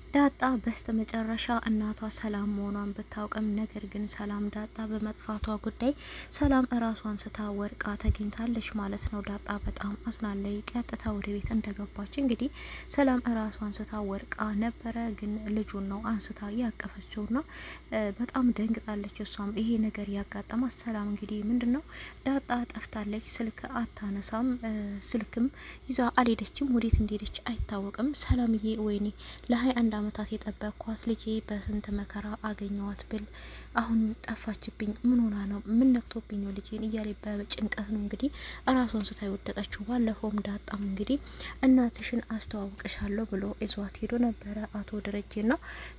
ዳጣ በስተመጨረሻ እናቷ ሰላም መሆኗን ብታውቅም ነገር ግን ሰላም ዳጣ በመጥፋቷ ጉዳይ ሰላም እራሷን ስታ ወድቃ ተገኝታለች ማለት ነው። ዳጣ በጣም አዝናለች። ቀጥታ ወደ ቤት እንደገባች እንግዲህ ሰላም እራሷን ስታ ወድቃ ነበረ፣ ግን ልጁን ነው አንስታ ያቀፈችውና በጣም ደንግጣለች። እሷም ይሄ ነገር ያጋጠማት ሰላም እንግዲህ ምንድነው ዳጣ ጠፍታለች፣ ስልክ አታነሳም፣ ስልክም ይዛ አልሄደችም፣ ወዴት እንደሄደች አይታወቅም። ሰላምዬ ወይኔ ለ21 አመታት የጠበቅኳት ልጄ በስንት መከራ አገኘዋት ብል አሁን ጠፋችብኝ፣ ምን ሆና ነው፣ ምን ነክቶብኝ ነው ልጄን እያለ በጭንቀት ነው እንግዲህ እራሷን ስታ የወደቀችው። ባለፈውም ዳጣም እንግዲህ እናትሽን አስተዋውቅሻለሁ ብሎ ይዟት ሄዶ ነበረ አቶ ደረጀና፣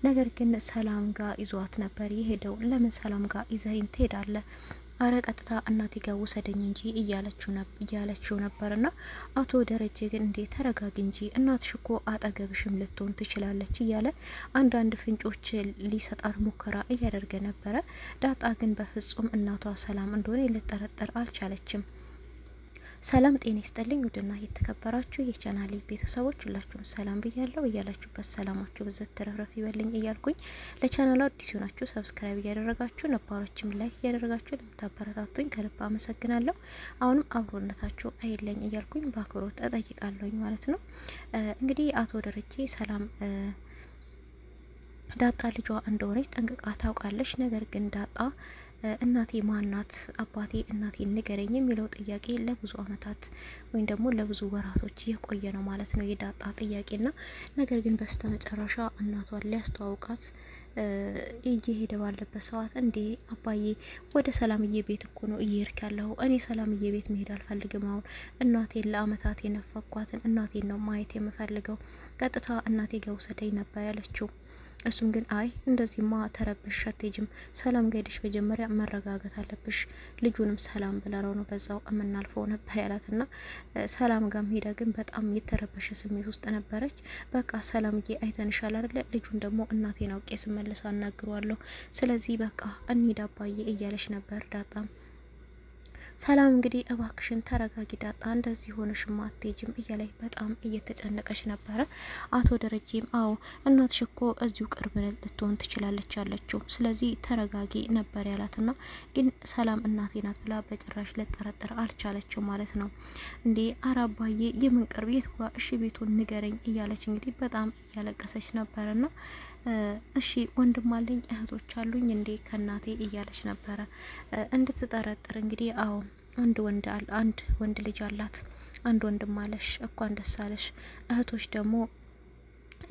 ነገር ግን ሰላም ጋር ይዟት ነበር የሄደው። ለምን ሰላም ጋር ይዘኸኝ ትሄዳለህ? አረ ቀጥታ እናቴ ጋር ውሰደኝ እንጂ እያለችው ነበርና አቶ ደረጀ ግን እንዴ ተረጋጊ እንጂ እናትሽ እኮ አጠገብሽም ልትሆን ትችላለች እያለ አንዳንድ ፍንጮች ሊሰጣት ሙከራ እያደረገ ነበረ። ዳጣ ግን በፍጹም እናቷ ሰላም እንደሆነ ልጠረጠር አልቻለችም። ሰላም ጤና ይስጥልኝ ውድና የተከበራችሁ የቻናሌ ቤተሰቦች ሁላችሁም ሰላም ብያለሁ። እያላችሁበት ሰላማችሁ በዘት ተረፍረፍ ይበልኝ እያልኩኝ ለቻናሉ አዲስ ሆናችሁ ሰብስክራይብ እያደረጋችሁ ነባሮችም ላይክ እያደረጋችሁ ለምታበረታቱኝ ከልብ አመሰግናለሁ። አሁንም አብሮነታችሁ አይለኝ እያልኩኝ በአክብሮት እጠይቃለሁኝ ማለት ነው። እንግዲህ አቶ ደረጀ ሰላም ዳጣ ልጇ እንደሆነች ጠንቅቃ ታውቃለች። ነገር ግን ዳጣ እናቴ ማናት፣ አባቴ እናቴ ንገረኝ የሚለው ጥያቄ ለብዙ አመታት ወይም ደግሞ ለብዙ ወራቶች የቆየ ነው ማለት ነው የዳጣ ጥያቄና፣ ነገር ግን በስተመጨረሻ እናቷን ሊያስተዋውቃት እየሄደ ባለበት ሰዓት እንዴ አባዬ ወደ ሰላምዬ ቤት እኮ ነው እየሄድክ ያለሁ፣ እኔ ሰላምዬ ቤት መሄድ አልፈልግም፣ አሁን እናቴን ለአመታት የነፈኳትን እናቴን ነው ማየት የምፈልገው፣ ቀጥታ እናቴ ጋር ውሰደኝ ነበር ያለችው። እሱም ግን አይ እንደዚህማ ተረበሽ አትሄጂም፣ ሰላም ጋሄድሽ መጀመሪያ መረጋጋት አለብሽ፣ ልጁንም ሰላም ብለረው ነው በዛው የምናልፈው ነበር ያላትና ሰላም ጋም ሄዳ ግን በጣም የተረበሸ ስሜት ውስጥ ነበረች። በቃ ሰላምዬ አይተንሻል አይደለ፣ ልጁን ደግሞ እናቴን አውቄ ስመልስ አናግረዋለሁ፣ ስለዚህ በቃ እንሂድ አባዬ እያለች ነበር ዳጣም። ሰላም እንግዲህ እባክሽን ተረጋጊ ዳጣ፣ እንደዚህ ሆነሽማ አትሄጂም እያለች በጣም እየተጨነቀች ነበረ። አቶ ደረጀም አዎ እናትሽ እኮ እዚሁ ቅርብ ልትሆን ትችላለች ያለችው፣ ስለዚህ ተረጋጊ ነበር ያላትና፣ ግን ሰላም እናቴ ናት ብላ በጭራሽ ልጠረጥር አልቻለችው ማለት ነው። እንዴ አራባዬ የምን ቅርብ የት ጓ፣ እሺ ቤቱን ንገረኝ እያለች እንግዲህ በጣም እያለቀሰች ነበረና፣ እሺ ወንድም አለኝ እህቶች አሉኝ እንዴ ከእናቴ እያለች ነበረ እንድትጠረጥር እንግዲህ አዎ አንድ ወንድ ልጅ አላት፣ አንድ ወንድም አለሽ፣ እንኳን ደስ አለሽ። እህቶች ደግሞ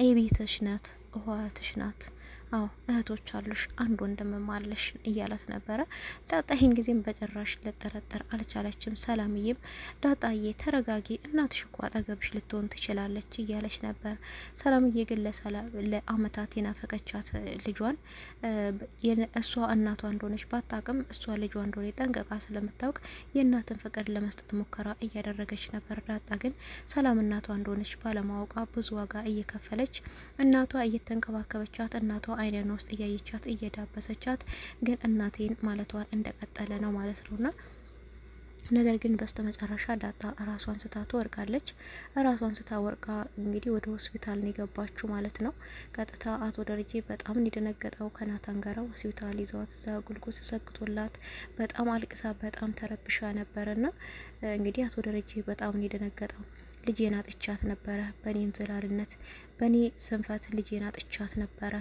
የቤትሽ ናት፣ እህትሽ ናት። አዎ እህቶች አሉሽ፣ አንድ ወንድምም አለሽ እያላት ነበረ። ዳጣ ይህን ጊዜም በጭራሽ ልጠረጠር አልቻለችም። ሰላምዬም ዳጣዬ ተረጋጊ፣ እናትሽ እኮ አጠገብሽ ልትሆን ትችላለች እያለች ነበር። ሰላምዬ ግን ለአመታት የናፈቀቻት ልጇን እሷ እናቷ እንደሆነች ባታቅም እሷ ልጇ እንደሆነ ጠንቀቃ ስለምታውቅ የእናትን ፍቅር ለመስጠት ሙከራ እያደረገች ነበር። ዳጣ ግን ሰላም እናቷ እንደሆነች ባለማወቋ ብዙ ዋጋ እየከፈለች እናቷ እየተንከባከበቻት እናቷ አይኗ ውስጥ እያየቻት እየዳበሰቻት ግን እናቴን ማለቷን እንደቀጠለ ነው ማለት ነውና፣ ነገር ግን በስተመጨረሻ ዳጣ ራሷን ስታ ትወርቃለች። ራሷን ስታ ወርቃ እንግዲህ ወደ ሆስፒታል ነው የገባችው ማለት ነው። ቀጥታ አቶ ደረጀ በጣም እንደደነገጠው ከናታን ጋር ሆስፒታል ይዘዋት እዛ ጉልጎስ ተሰክቶላት በጣም አልቅሳ በጣም ተረብሻ ነበረና፣ እንግዲህ አቶ ደረጀ በጣም እንደደነገጠው ልጄን አጥቻት ነበረ፣ በኔ እንዝላልነት በኔ ስንፈት ልጄን አጥቻት ነበረ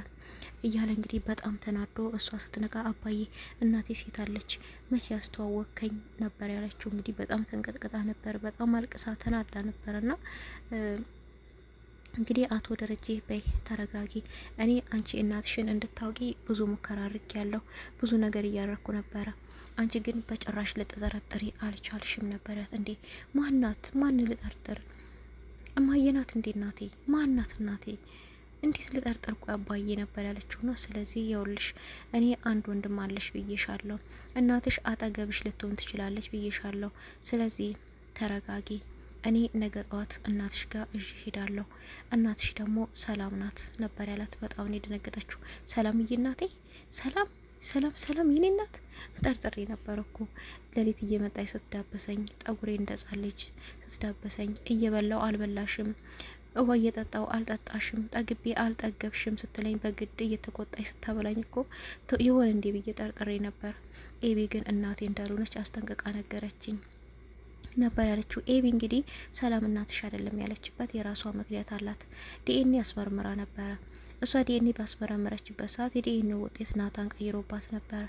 እያለ እንግዲህ በጣም ተናዶ እሷ ስትነቃ አባዬ እናቴ ሴት አለች መቼ ያስተዋወቅከኝ ነበር ያለችው። እንግዲህ በጣም ተንቀጥቅጣ ነበር፣ በጣም አልቅሳ ተናዳ ነበርና እንግዲህ አቶ ደረጀ በይ ተረጋጊ፣ እኔ አንቺ እናትሽን እንድታውቂ ብዙ ሙከራ አድርጌ ያለሁ፣ ብዙ ነገር እያረኩ ነበረ፣ አንቺ ግን በጭራሽ ልትጠረጥሪ አልቻልሽም ነበረት። እንዴ ማናት? ማን ልጠርጥር? እማየናት እንዴ እናቴ? ማናት እናቴ? እንዴት ልጠርጥር? ቆይ አባዬ ነበር ያለችው ነው። ስለዚህ የውልሽ እኔ አንድ ወንድም አለሽ ብዬሻለሁ፣ እናትሽ አጠገብሽ ልትሆን ትችላለች ብዬሻለሁ፣ ስለዚህ ተረጋጊ፣ እኔ ነገ ጠዋት እናትሽ ጋር እዥ ሄዳለሁ፣ እናትሽ ደግሞ ሰላም ናት ነበር ያላት። በጣም ነው የደነገጠችው። ሰላምዬ እናቴ ሰላም ሰላም ሰላም የኔ እናት ጠርጥሬ ነበር እኮ ሌሊት እየመጣች ስትዳበሰኝ፣ ጠጉሬ እንደጻ ልጅ ስትዳበሰኝ፣ እየበላው አልበላሽም ውሃ እየጠጣው አልጠጣሽም፣ ጠግቤ አልጠገብሽም ስትለኝ በግድ እየተቆጣኝ ስታበላኝ እኮ ይሆን እንዴ ብዬ ጠርጥሬ ነበር። ኤቢ ግን እናቴ እንዳልሆነች አስጠንቅቃ ነገረችኝ ነበር ያለችው። ኤቢ እንግዲህ ሰላም እናትሽ አይደለም ያለችበት የራሷ ምክንያት አላት። ዲኤንኤ አስመርምራ ነበረ። እሷ ዲኤንኤ ባስመረመረችበት ሰዓት የዲኤንኤ ውጤት ናታን ቀይሮባት ነበረ።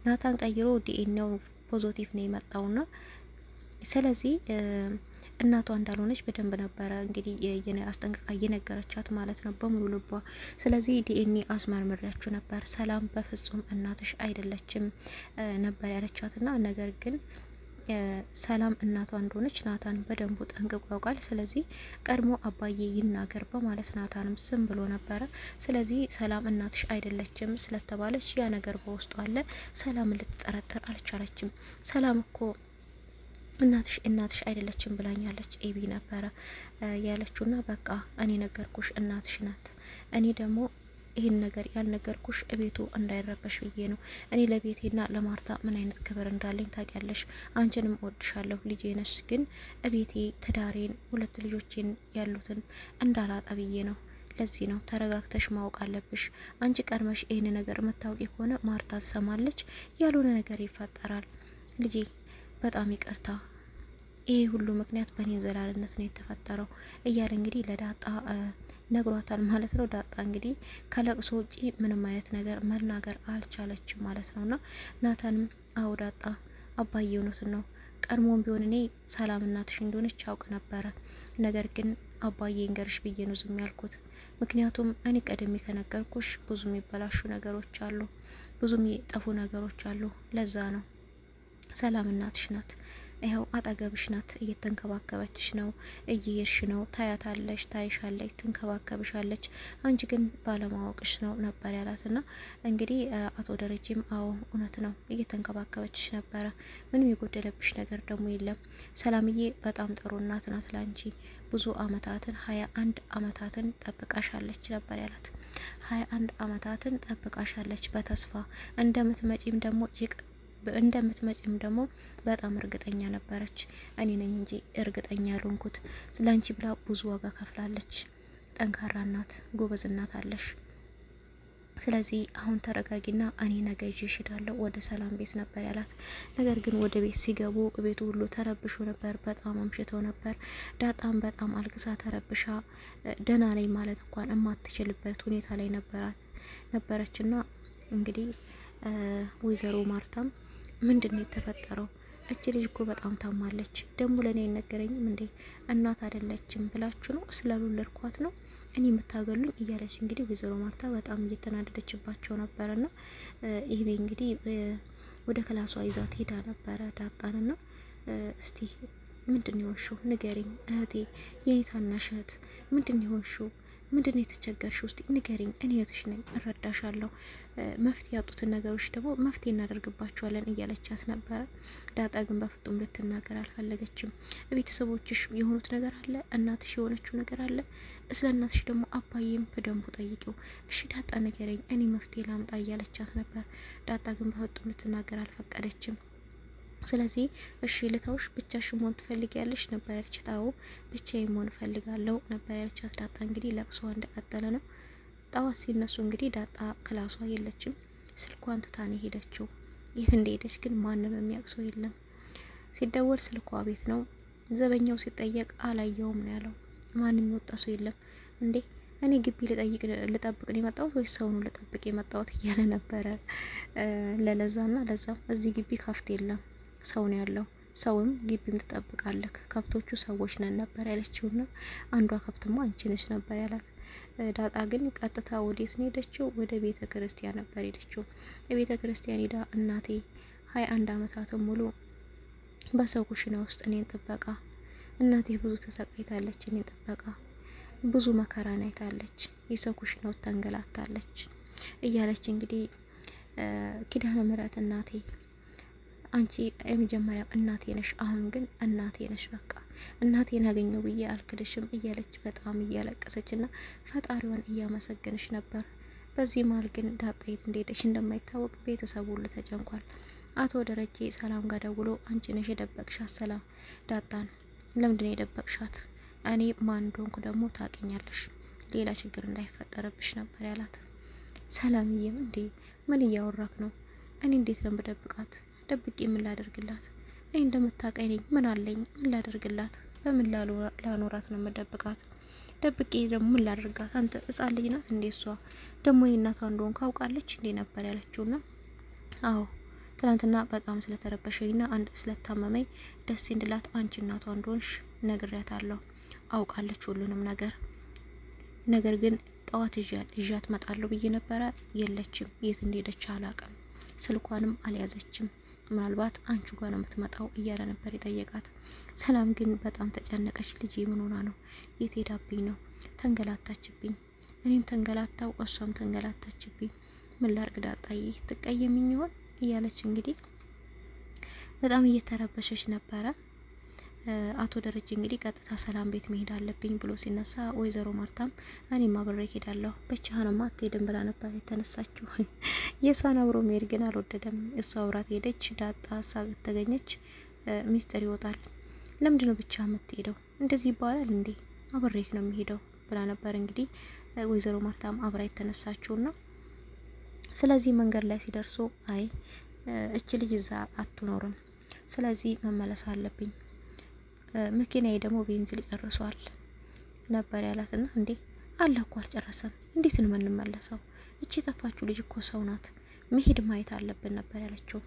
ናታን ቀይሮ ዲኤንኤው ፖዚቲቭ ነው የመጣውና ስለዚህ እናቷ እንዳልሆነች በደንብ ነበረ እንግዲህ አስጠንቅቃ እየነገረቻት ማለት ነው በሙሉ ልቧ። ስለዚህ ዲኤንኤ አስመርምሬያችሁ ነበር፣ ሰላም በፍጹም እናትሽ አይደለችም ነበር ያለቻትና ነገር ግን ሰላም እናቷ እንደሆነች ናታን በደንቡ ጠንቅቆ ያውቃል። ስለዚህ ቀድሞ አባዬ ይናገር በማለት ናታንም ስም ብሎ ነበረ። ስለዚህ ሰላም እናትሽ አይደለችም ስለተባለች ያ ነገር በውስጡ አለ። ሰላም ልትጠረጥር አልቻለችም። ሰላም እኮ እናትሽ አይደለችም ብላኛለች ኤቢ ነበረ ያለችውና በቃ እኔ ነገርኩሽ እናትሽ ናት። እኔ ደግሞ ይህን ነገር ያልነገርኩሽ እቤቱ እንዳይረበሽ ብዬ ነው። እኔ ለቤቴና ለማርታ ምን አይነት ክብር እንዳለኝ ታውቂያለሽ። አንቺንም እወድሻለሁ፣ ልጄ ነሽ። ግን እቤቴ ትዳሬን፣ ሁለት ልጆቼን ያሉትን እንዳላጣ ብዬ ነው። ለዚህ ነው ተረጋግተሽ ማወቅ አለብሽ። አንቺ ቀድመሽ ይህን ነገር የምታውቂ ከሆነ ማርታ ትሰማለች፣ ያልሆነ ነገር ይፈጠራል። ልጄ በጣም ይቅርታ፣ ይሄ ሁሉ ምክንያት በእኔ ዘላልነት ነው የተፈጠረው እያለ እንግዲህ ለዳጣ ነግሯታል ማለት ነው። ዳጣ እንግዲህ ከለቅሶ ውጪ ምንም አይነት ነገር መናገር አልቻለችም ማለት ነውና ናታንም አዎ ዳጣ አባዬ እውነቱን ነው፣ ቀድሞም ቢሆን እኔ ሰላም እናትሽ እንደሆነች ያውቅ ነበረ። ነገር ግን አባዬ እንገርሽ ብዬ ነው ዝም ያልኩት። ምክንያቱም እኔ ቀድሜ ከነገርኩሽ ብዙ የሚበላሹ ነገሮች አሉ፣ ብዙ የሚጠፉ ነገሮች አሉ። ለዛ ነው ሰላም እናትሽ ናት፣ ይኸው አጠገብሽ ናት፣ እየተንከባከበችሽ ነው፣ እየሄድሽ ነው፣ ታያታለሽ፣ ታይሻለች፣ ትንከባከብሻለች። አንቺ ግን ባለማወቅሽ ነው ነበር ያላት። እና እንግዲህ አቶ ደረጀም አዎ እውነት ነው እየተንከባከበችሽ ነበረ፣ ምንም የጎደለብሽ ነገር ደግሞ የለም። ሰላምዬ በጣም ጥሩ እናት ናት ላንቺ፣ ብዙ አመታትን 21 አመታትን ጠብቃሻለች ነበር ያላት። 21 አመታትን ጠብቃሻለች በተስፋ እንደምትመጪም ደግሞ በጣም እርግጠኛ ነበረች። እኔ ነኝ እንጂ እርግጠኛ ያልሆንኩት። ስለአንቺ ብላ ብዙ ዋጋ ከፍላለች። ጠንካራ እናት፣ ጎበዝ እናት አለሽ። ስለዚህ አሁን ተረጋጊና እኔ ነገ ይዤ እሄዳለሁ ወደ ሰላም ቤት ነበር ያላት። ነገር ግን ወደ ቤት ሲገቡ ቤቱ ሁሉ ተረብሾ ነበር። በጣም አምሽቶ ነበር። ዳጣም በጣም አልቅሳ ተረብሻ ደህና ነኝ ማለት እንኳን የማትችልበት ሁኔታ ላይ ነበረችና እንግዲህ ወይዘሮ ማርታም ምንድን ነው የተፈጠረው? እች ልጅ እኮ በጣም ታማለች። ደግሞ ለእኔ አይነገረኝም እንዴ? እናት አይደለችም ብላችሁ ነው? ስላልወለድኳት ነው እኔ የምታገሉኝ? እያለች እንግዲህ ወይዘሮ ማርታ በጣም እየተናደደችባቸው ነበረና ይሄ እንግዲህ ወደ ክላሷ ይዛት ሄዳ ነበረ ዳጣንና እስቲ ምንድን ነው የሆንሽው? ንገሪኝ እህቴ፣ የኔ ታናሽ እህት ምንድን ነው የሆንሽው? ምንድን ነው የተቸገርሽው? ውስጥ ንገሪኝ፣ እኔ እህትሽ ነኝ፣ እረዳሻለሁ። መፍትሄ ያጡትን ነገሮች ደግሞ መፍትሄ እናደርግባቸዋለን እያለቻት ነበረ። ዳጣ ግን በፍጹም ልትናገር አልፈለገችም። ቤተሰቦችሽ የሆኑት ነገር አለ፣ እናትሽ የሆነችው ነገር አለ፣ ስለ እናትሽ ደግሞ አባዬም በደንቡ ጠይቂው። እሺ ዳጣ ንገረኝ፣ እኔ መፍትሄ ላምጣ እያለቻት ነበር። ዳጣ ግን በፍጹም ልትናገር አልፈቀደችም። ስለዚህ እሺ ልተውሽ፣ ብቻሽን መሆን ትፈልጊያለሽ ነበር ያለቻት። አዎ ብቻዬን መሆን እፈልጋለሁ ነበር ያለቻት። ዳጣ እንግዲህ ለቅሷ እንደቀጠለ ነው። ጠዋት ሲነሱ እንግዲህ ዳጣ ክላሷ የለችም። ስልኳን ትታ ነው ሄደችው። የት እንደሄደች ግን ማንም የሚያውቅ ሰው የለም። ሲደወል ስልኳ ቤት ነው። ዘበኛው ሲጠየቅ አላየውም ነው ያለው። ማንም የወጣ ሰው የለም። እንዴ እኔ ግቢ ልጠብቅ ነው የመጣሁት ወይስ ሰው ነው ልጠብቅ የመጣሁት እያለ ነበረ ለለዛና ለዛም እዚህ ግቢ ካፍት የለም ሰው ነው ያለው። ሰውም ግቢም ትጠብቃለህ፣ ከብቶቹ ሰዎች ነን ነበር ያለችውና አንዷ ከብትማ አንቺ ነሽ ነበር ያላት። ዳጣ ግን ቀጥታ ወዴት ነው ሄደችው? ወደ ቤተ ክርስቲያን ነበር ሄደችው። የቤተ ክርስቲያን ሄዳ እናቴ 21 አመታትን ሙሉ በሰው ኩሽና ውስጥ እኔን ጥበቃ፣ እናቴ ብዙ ተሰቃይታለች፣ እኔን ጥበቃ ብዙ መከራን አይታለች፣ የሰው ኩሽና ውስጥ ተንገላታለች እያለች እንግዲህ ኪዳነ ምሕረት እናቴ አንቺ የመጀመሪያው እናቴ ነሽ፣ አሁን ግን እናቴ ነሽ፣ በቃ እናቴን ያገኘው ብዬ አልክልሽም እያለች በጣም እያለቀሰች ና ፈጣሪዋን እያመሰገነች ነበር። በዚህ መሀል ግን ዳጣ የት እንደሄደች እንደማይታወቅ ቤተሰቡ ሁሉ ተጨንቋል። አቶ ደረጀ ሰላም ጋር ደውሎ አንቺ ነሽ የደበቅሻት ሰላም ዳጣን፣ ለምንድን ነው የደበቅሻት? እኔ ማን እንደሆንኩ ደግሞ ታውቂኛለሽ፣ ሌላ ችግር እንዳይፈጠርብሽ ነበር ያላት። ሰላምዬም እንዴ ምን እያወራክ ነው? እኔ እንዴት ነው በደብቃት? ደብቄ ምን ላደርግላት? እኔ እንደምታውቀኝ ነኝ። ምን አለኝ? ምን ላደርግላት? በምን ላኖራት ነው መደብቃት? ደብቄ ደግሞ ምን ላደርጋት? አንተ ሕፃን ልጅ ናት እንዴ? እሷ ደግሞ የእናቷ እንደሆን ካውቃለች እንዴ ነበር ያለችውና አዎ ትናንትና በጣም ስለተረበሸኝና አንድ ስለታመመኝ ደስ እንድላት አንቺ እናቷ እንደሆንሽ ነግሬያታለሁ። አውቃለች ሁሉንም ነገር ግን ጠዋት ይዣት መጣለሁ ብዬ ነበረ። የለችም፣ የት እንደሄደች አላቅም። ስልኳንም አልያዘችም። ምናልባት አንቺ ጋር ነው የምትመጣው እያለ ነበር የጠየቃት። ሰላም ግን በጣም ተጨነቀች። ልጄ ምን ሆና ነው? የት ሄዳብኝ ነው? ተንገላታችብኝ፣ እኔም ተንገላታው፣ እሷም ተንገላታችብኝ። ምን ላርግ ዳጣዬ፣ ትቀየምኝ ይሆን እያለች እንግዲህ በጣም እየተረበሸች ነበረ። አቶ ደረጀ እንግዲህ ቀጥታ ሰላም ቤት መሄድ አለብኝ ብሎ ሲነሳ ወይዘሮ ማርታም እኔም አብሬ ሄዳለሁ፣ ብቻህንማ አትሄድም ብላ ነበር የተነሳችው። የእሷን አብሮ መሄድ ግን አልወደደም። እሷ አብራት ሄደች። ዳጣ ተገኘች። ሚስጥር ይወጣል። ለምንድነው ብቻ የምትሄደው? እንደዚህ ይባላል እንዴ? አብሬክ ነው የሚሄደው ብላ ነበር እንግዲህ ወይዘሮ ማርታም አብራ የተነሳችውና ስለዚህ መንገድ ላይ ሲደርሱ አይ እች ልጅ እዛ አትኖርም፣ ስለዚህ መመለስ አለብኝ፣ መኪናዬ ደግሞ ቤንዚል ጨርሷል ነበር ያላትና እንዴ አለ እኮ አልጨረሰም፣ እንዴት ነው የምንመለሰው? እቺ የጠፋችው ልጅ እኮ ሰው ናት፣ መሄድ ማየት አለብን ነበር ያለችው።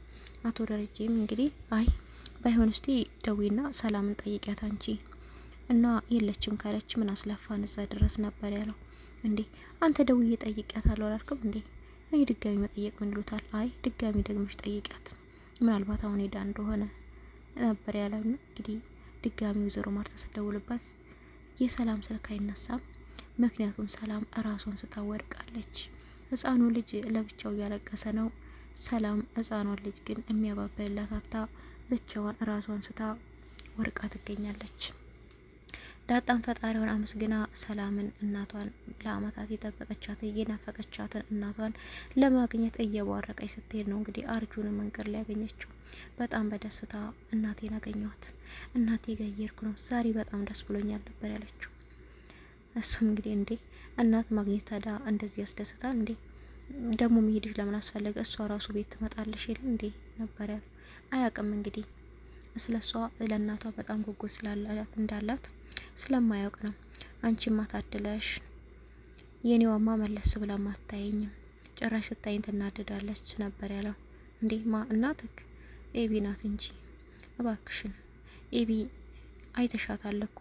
አቶ ደረጀም እንግዲህ አይ ባይሆን እስቲ ደዊና ሰላምን ጠይቂያት አንቺ እና የለችም ካለች ምን አስለፋን እዛ ድረስ ነበር ያለው። እንዴ አንተ ደውዬ ጠይቂያታለሁ አላልክም እንዴ? እኔ ድጋሚ መጠየቅ ምን ይሉታል? አይ ድጋሚ ደግመሽ ጠይቂያት፣ ምናልባት አሁን ሄዳ እንደሆነ ነበር ያለውና እንግዲህ ድጋሚ ወይዘሮ ማርታ ስደውልባት የሰላም ስልክ አይነሳም። ምክንያቱም ሰላም እራሷን ስታ ወድቃለች። ህፃኑ ልጅ ለብቻው እያለቀሰ ነው። ሰላም ህፃኗን ልጅ ግን የሚያባበልላት አታ ብቻዋን እራሷን ስታ ወድቃ ትገኛለች። ዳጣም ፈጣሪዋን አመስግና ሰላምን እናቷን ለአመታት የጠበቀቻትን የናፈቀቻትን እናቷን ለማግኘት እየቧረቀች ስትሄድ ነው እንግዲህ አርጁን መንገድ ላይ ያገኘችው። በጣም በደስታ እናቴን አገኘኋት፣ እናቴ ጋር እየሄድኩ ነው፣ ዛሬ በጣም ደስ ብሎኛል ነበር ያለችው። እሱም እንግዲህ እንዴ እናት ማግኘት ታዲያ እንደዚህ ያስደስታል እንዴ? ደግሞ መሄድሽ ለምን አስፈለገ? እሷ ራሱ ቤት ትመጣለሽ የለ እንዴ ነበር ያሉ። አያውቅም እንግዲህ ስለሷ ለእናቷ በጣም ጉጉት ስላላት እንዳላት ስለማያውቅ ነው። አንቺማ ታድለሽ፣ የኔዋማ መለስ ብላ ማታየኝም፣ ጭራሽ ስታይኝ ትናደዳለች ነበር ያለው። እንዴ ማ እናትክ? ኤቢ ናት እንጂ እባክሽን። ኤቢ አይተሻታል እኮ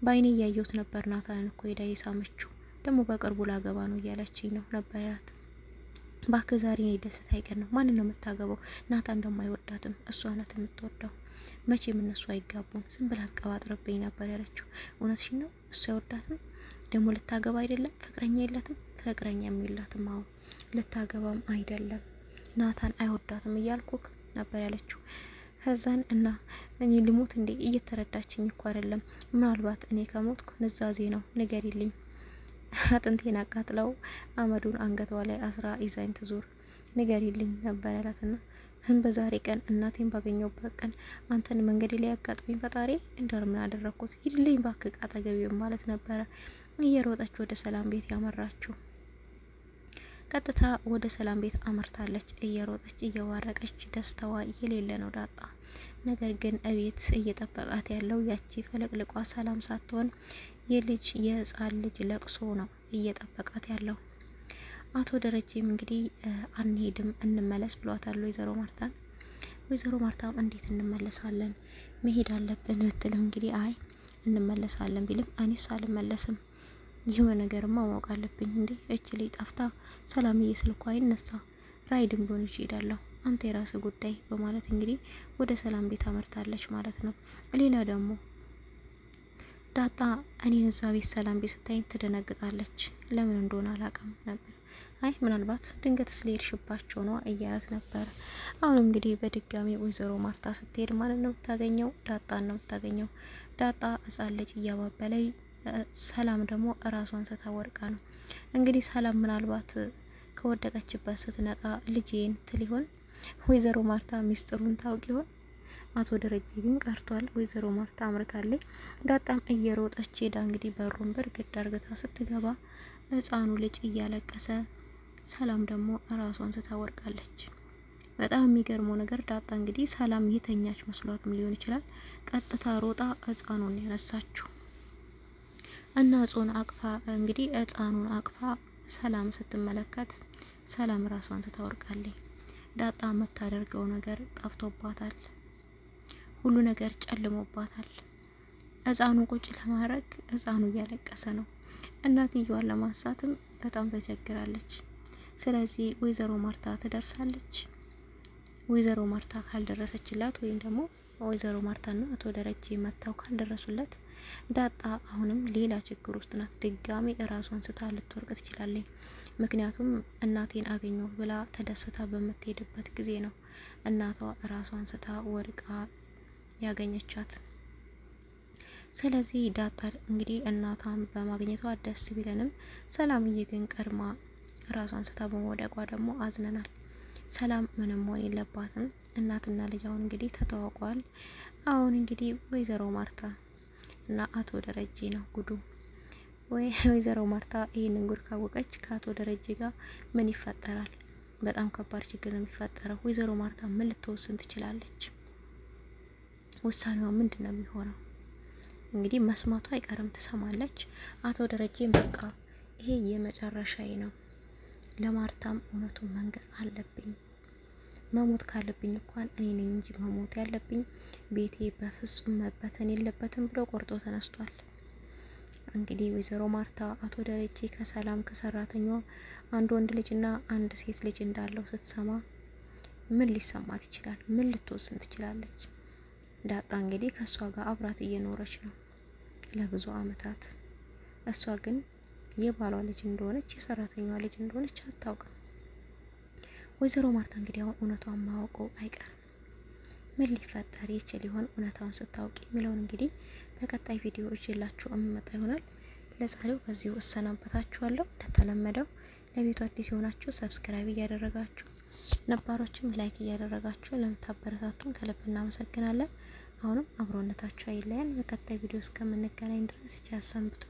በአይኔ እያየሁት ነበር። ናታን እኮ ሄዳ የሳመችው ደግሞ በቅርቡ ላገባ ነው እያለችኝ ነው ነበር ያላት። ባክ ዛሬ እኔ ደስታ አይቀር ነው። ማንን ነው የምታገባው? ናታን ደግሞ አይወዳትም፣ እሷ ናት የምትወደው። መቼም እነሱ አይጋቡም፣ ዝም ብላ አትቀባጥርብኝ ነበር ያለችው። እውነትሽን ነው፣ እሱ አይወዳትም። ደግሞ ልታገባ አይደለም፣ ፍቅረኛ የላትም፣ ፍቅረኛ የላትም። አዎ ልታገባም አይደለም፣ ናታን አይወዳትም እያልኩክ ነበር ያለችው። ከዛን እና እኔ ልሞት እንዴ? እየተረዳችኝ እኮ አይደለም። ምናልባት እኔ ከሞትኩ ንዛዜ ነው፣ ንገሪልኝ። አጥንቴን አቃጥለው አመዱን አንገቷ ላይ አስራ ይዛኝ ትዙር፣ ንገሪልኝ ነበር ያላትና በዛሬ ቀን እናቴን ባገኘሁበት ቀን አንተን መንገድ ላይ ያጋጥመኝ ፈጣሪ እንደር ምን አደረኩት? ሂድልኝ ባክህ አጠገቤም ማለት ነበረ። እየሮጠች ወደ ሰላም ቤት ያመራችው። ቀጥታ ወደ ሰላም ቤት አመርታለች። እየሮጠች እየዋረቀች ደስታዋ የሌለ ነው ዳጣ። ነገር ግን እቤት እየጠበቃት ያለው ያቺ ፍልቅልቋ ሰላም ሳትሆን የህፃን ልጅ ለቅሶ ነው እየጠበቃት ያለው። አቶ ደረጀም እንግዲህ አንሄድም እንመለስ ብሏታል ወይዘሮ ማርታን። ወይዘሮ ማርታም እንዴት እንመለሳለን? መሄድ አለብን ብትልም እንግዲህ አይ እንመለሳለን ቢልም እኔስ አልመለስም፣ ይህን ነገርማ ማወቅ አለብኝ። እንዴ እች ልጅ ጠፍታ ሰላምዬ ስልኳ አይነሳ፣ ራይድም ሊሆን ይችላል፣ አንተ የራስ ጉዳይ በማለት እንግዲህ ወደ ሰላም ቤት አመርታለች ማለት ነው። ሌላ ደግሞ ዳጣ እኔን እዛ ቤት ሰላም ቤት ስታይኝ ትደነግጣለች። ለምን እንደሆነ አላውቅም ነበር። አይ ምናልባት ድንገት ስለሄድሽባቸው ነው እያላት ነበር። አሁን እንግዲህ በድጋሚ ወይዘሮ ማርታ ስትሄድ ማለት ነው የምታገኘው ዳጣን ነው የምታገኘው። ዳጣ ህጻን ልጅ እያባበለይ፣ ሰላም ደግሞ እራሷን ስታወርቃ ነው እንግዲህ። ሰላም ምናልባት ከወደቀችበት ስትነቃ ልጄን ትል ይሆን? ወይዘሮ ማርታ ሚስጥሩን ታውቅ ይሆን? አቶ ደረጀ ግን ቀርቷል። ወይዘሮ ማርታ አምርታለች። ዳጣም እየሮጠች ሄዳ እንግዲህ በሩን በርግድ አርግታ ስትገባ ህፃኑ ልጅ እያለቀሰ፣ ሰላም ደግሞ ራሷን ስታወርቃለች። በጣም የሚገርመው ነገር ዳጣ እንግዲህ ሰላም የተኛች መስሏትም ሊሆን ይችላል። ቀጥታ ሮጣ ህፃኑን ያነሳችው እና ህፃኑን አቅፋ ሰላም ስትመለከት ሰላም ራሷን ስታወርቃለች። ዳጣ የምታደርገው ነገር ጠፍቶባታል። ሁሉ ነገር ጨልሞባታል። ህፃኑ ቁጭ ለማድረግ ህፃኑ እያለቀሰ ነው። እናትየዋን ለማንሳትም በጣም ተቸግራለች። ስለዚህ ወይዘሮ ማርታ ትደርሳለች። ወይዘሮ ማርታ ካልደረሰችላት ወይም ደግሞ ወይዘሮ ማርታና አቶ ደረጀ መጥተው ካልደረሱለት ዳጣ አሁንም ሌላ ችግር ውስጥ ናት። ድጋሜ እራሷን ስታ ልትወርቅ ትችላለች። ምክንያቱም እናቴን አገኘሁ ብላ ተደስታ በምትሄድበት ጊዜ ነው እናቷ እራሷን ስታ ወርቃ ያገኘቻት። ስለዚህ ዳጣ እንግዲህ እናቷን በማግኘቷ ደስ ቢለንም ሰላምዬ ግን ቀድማ ራሷን ስታ በመውደቋ ደግሞ አዝነናል። ሰላም ምንም መሆን የለባትም። እናትና ልጅ አሁን እንግዲህ ተተዋውቀዋል። አሁን እንግዲህ ወይዘሮ ማርታ እና አቶ ደረጀ ነው ጉዱ። ወይዘሮ ማርታ ይህንን ጉድ ካወቀች ከአቶ ደረጀ ጋር ምን ይፈጠራል? በጣም ከባድ ችግር ነው የሚፈጠረው። ወይዘሮ ማርታ ምን ልትወስን ትችላለች? ውሳኔዋ ምንድን ነው የሚሆነው? እንግዲህ መስማቷ አይቀርም፣ ትሰማለች። አቶ ደረጀም በቃ ይሄ የመጨረሻዬ ነው፣ ለማርታም እውነቱን መንገር አለብኝ፣ መሞት ካለብኝ እንኳን እኔ ነኝ እንጂ መሞት ያለብኝ፣ ቤቴ በፍጹም መበተን የለበትም ብሎ ቆርጦ ተነስቷል። እንግዲህ ወይዘሮ ማርታ አቶ ደረጀ ከሰላም ከሰራተኛዋ አንድ ወንድ ልጅና አንድ ሴት ልጅ እንዳለው ስትሰማ ምን ሊሰማት ይችላል? ምን ልትወስን ትችላለች? ዳጣ እንግዲህ ከእሷ ጋር አብራት እየኖረች ነው ለብዙ አመታት። እሷ ግን የባሏ ልጅ እንደሆነች የሰራተኛዋ ልጅ እንደሆነች አታውቅም። ወይዘሮ ማርታ እንግዲህ አሁን እውነቷን ማወቁ አይቀርም። ምን ሊፈጠር ይችል ይሆን እውነታውን ስታውቂ የሚለውን እንግዲህ በቀጣይ ቪዲዮ ይዤላችሁ እመጣ ይሆናል። ለዛሬው በዚሁ እሰናበታችኋለሁ። እንደተለመደው ለቤቱ አዲስ የሆናችሁ ሰብስክራይብ እያደረጋችሁ፣ ነባሮችም ላይክ እያደረጋችሁ ለምታበረታቱን ከልብ እናመሰግናለን። አሁንም አብሮነታችሁ አይለየን። በቀጣይ ቪዲዮ እስከምንገናኝ ድረስ ቸር ሰንብቱ።